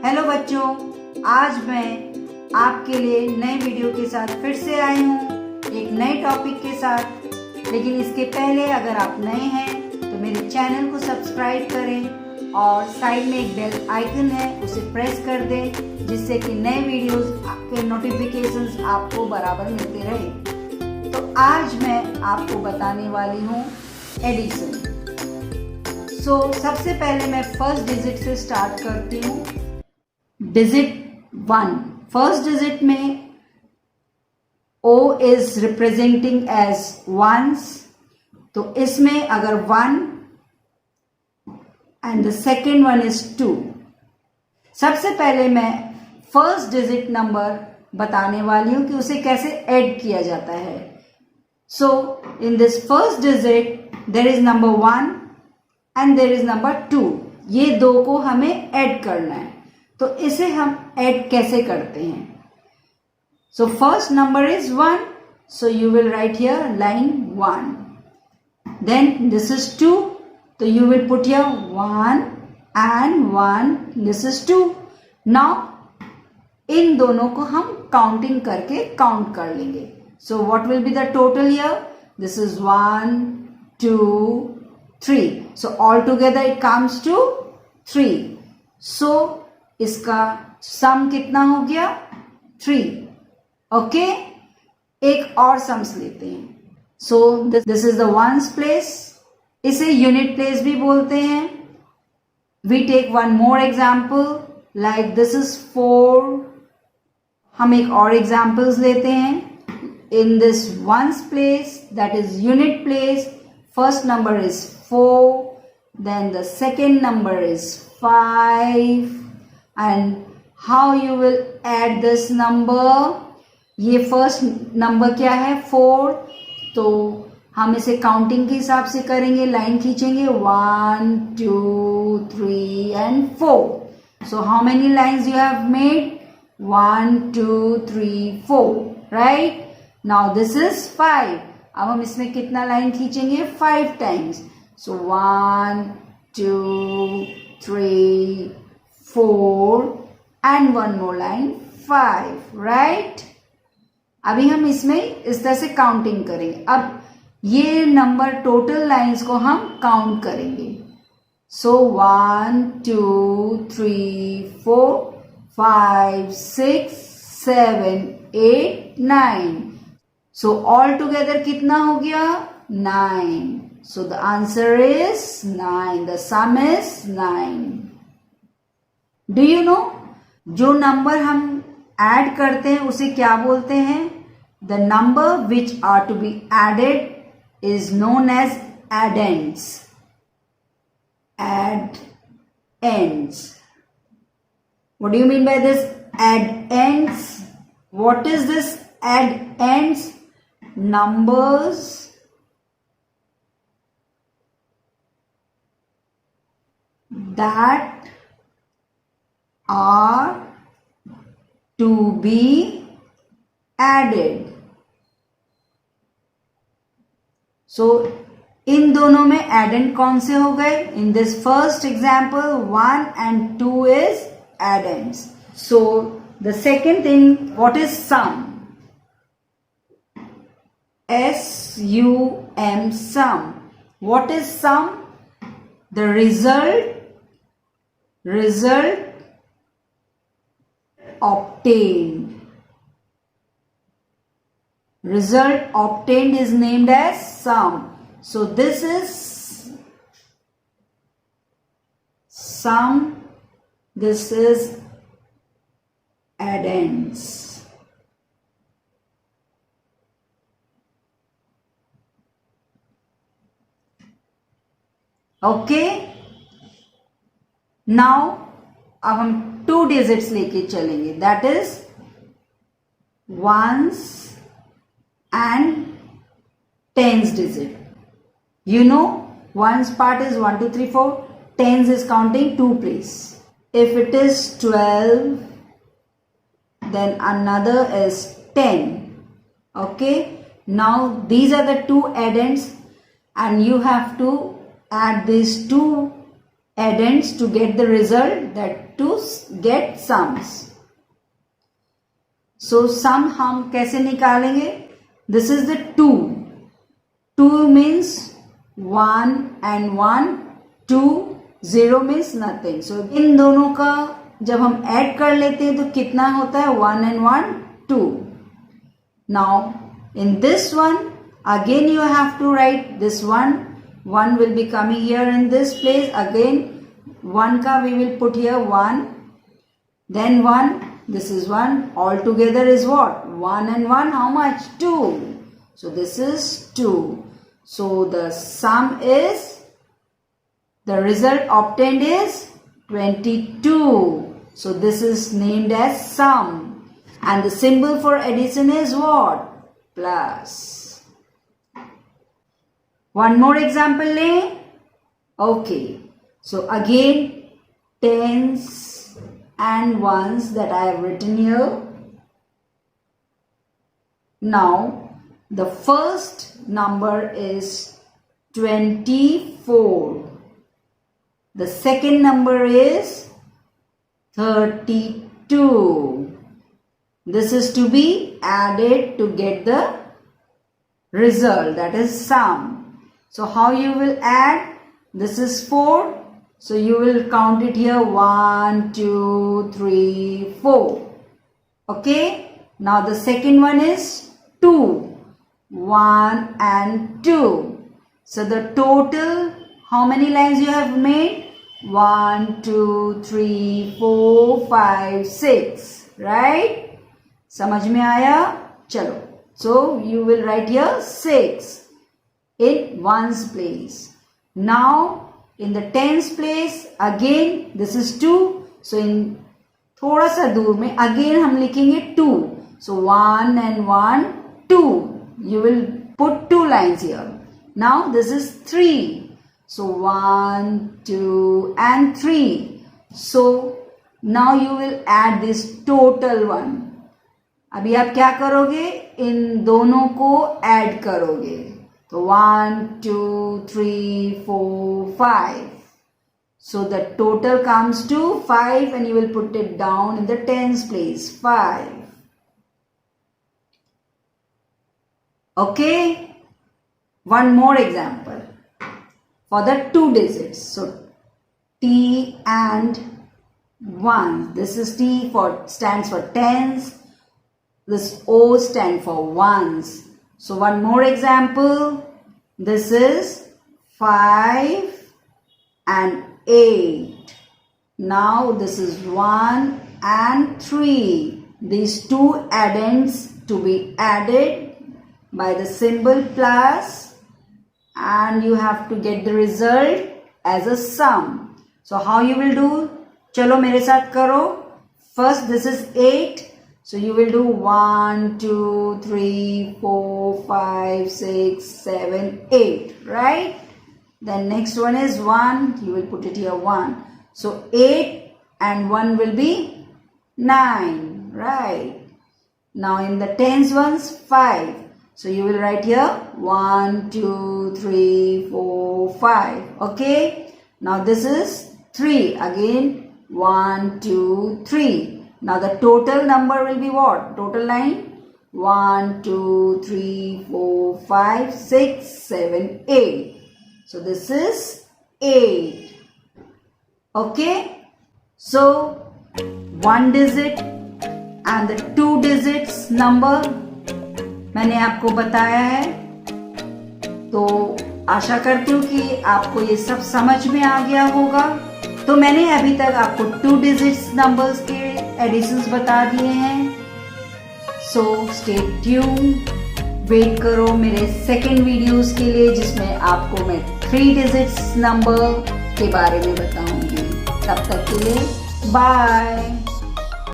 Hello बच्चों, आज मैं आपके लिए नए वीडियो के साथ फिर से आई हूँ एक नए टॉपिक के साथ। लेकिन इसके पहले अगर आप नए हैं तो मेरे चैनल को सब्सक्राइब करें और साइड में एक बेल आइकन है उसे प्रेस कर दें, जिससे कि नए वीडियोस के नोटिफिकेशंस आपको बराबर मिलते रहे। तो आज मैं आपको बताने वाली हूँ एडिशन। सबसे पहले मैं फर्स्ट डिजिट से स्टार्ट करती हूँ। डिजिट 1, फर्स्ट डिजिट में O is representing as ones, तो इसमें अगर 1 and the second one is 2। सबसे पहले मैं फर्स्ट डिजिट नंबर बताने वाली हूं कि उसे कैसे ऐड किया जाता है। So in this first digit there is number 1 and there is number 2। ये दो को हमें ऐड करना है, तो इसे हम ऐड कैसे करते हैं। So first number is 1, so you will write here line 1। Then this is 2, तो you will put here 1 and 1, this is 2. Now इन दोनों को हम काउंटिंग करके काउंट कर लेंगे। So what will be the total here? This is 1, 2, 3. So altogether it comes to 3. So इसका सम कितना हो गया? 3. Okay? एक और सम्स लेते हैं। So this is the ones place. इसे यूनिट प्लेस भी बोलते हैं। We take one more example like this is 4। हम एक और एग्जाम्पल्स लेते हैं। In this ones place, that is unit place, first number is 4, then the second number is 5 and how you will add this number. ये first number क्या है? 4, तो हम इसे काउंटिंग के हिसाब से करेंगे, लाइन खींचेंगे 1, 2, 3 and 4। So how many lines you have made? 1, 2, 3, 4, right. Now this is 5। अब हम इसमें कितना लाइन खींचेंगे? 5 times. So 1, 2, 3, 4 and one more line 5, right. अभी हम इसमें इस तरह से काउंटिंग करेंगे। अब ये नंबर टोटल लाइंस को हम काउंट करेंगे। सो 1, 2, 3, 4, 5, 6, 7, 8, 9। सो ऑल टुगेदर कितना हो गया? 9। So the answer is 9, the sum is 9। Do you know, जो नंबर हम ऐड करते हैं उसे क्या बोलते हैं? The number which are to be added is known as addends. Addends. What do you mean by this addends? What is this addends? Numbers that are to be added. So इन दोनों में addend कौन से हो गए? In this first example 1 and 2 is addends. So the second thing, what is sum? SUM, sum. What is sum? The result obtained. Result obtained is named as sum. So this is sum, this is addends. Okay? Now अब हम 2 digits लेके चलेंगे, that is ones and tens digit. You know, ones part is 1, 2, 3, 4. Tens is counting 2 place. If it is 12, then another is 10. Okay. Now these are the 2 addends, and you have to add these 2 addends to get the result, that to get sums. So sum हम कैसे निकालेंगे? This is the 2. 2 means 1 and 1. 2, 0 means nothing. So इन दोनों का जब हम add कर लेते हैं तो कितना होता है? 1 and 1, 2. Now in this one again you have to write this one. 1 will be coming here in this place. Again 1 ka we will put here 1. Then 1. This is 1. All together is what? 1 and 1. How much? 2. So this is 2. So the sum is, the result obtained is 22. So this is named as sum. And the symbol for addition is what? Plus. One more example le. Okay. So again tens and ones that I have written here. Now the first number is 24. The second number is 32. This is to be added to get the result, that is sum. So how you will add? This is 4. So you will count it here 1, 2, 3, 4. Okay. Now the second one is 2. 1 and 2. So the total, how many lines you have made? 1, 2, 3, 4, 5, 6. Right? समझ में आया? चलो. So you will write here 6 in ones place. Now in the tens place again this is 2. So in थोड़ा सा दूर में again हम लिखेंगे 2. So 1 and 1, 2. You will put 2 lines here. Now this is 3. So 1, 2 and 3. So now you will add this total one. अभी आप क्या करोगे? इन दोनों को ऐड करोगे. So 1, 2, 3, 4, 5. So the total comes to 5 and you will put it down in the tens place. 5. Okay. One more example for the 2 digits. So T and 1. This is T stands for tens. This O stands for ones. So one more example. This is 5 and 8. Now this is 1 and 3. These two addends to be added by the symbol plus, and you have to get the result as a sum. So how you will do? चलो मेरे साथ करो. First this is 8. So you will do 1, 2, 3, 4, 5, 6, 7, 8, right? Then next one is 1. You will put it here 1. So 8 and 1 will be 9, right? Now in the tens ones 5. So you will write here 1, 2, 3, 4, 5. Okay? Now this is 3. Again 1, 2, 3. Now the total number will be what? Total line 1, 2, 3, 4, 5, 6, 7, 8. So this is 8. Okay. So 1 digit and the 2 digits number मैंने आपको बताया है. तो आशा करती हूँ कि आपको ये सब समझ में आ गया होगा. तो मैंने अभी तक आपको 2 डिजिट्स नंबर्स के एडिशंस बता दिए हैं. So stay tune. वेट करो मेरे सेकंड वीडियोस के लिए जिसमें आपको मैं 3 डिजिट्स नंबर के बारे में बताऊंगी. तब तक के लिए बाय.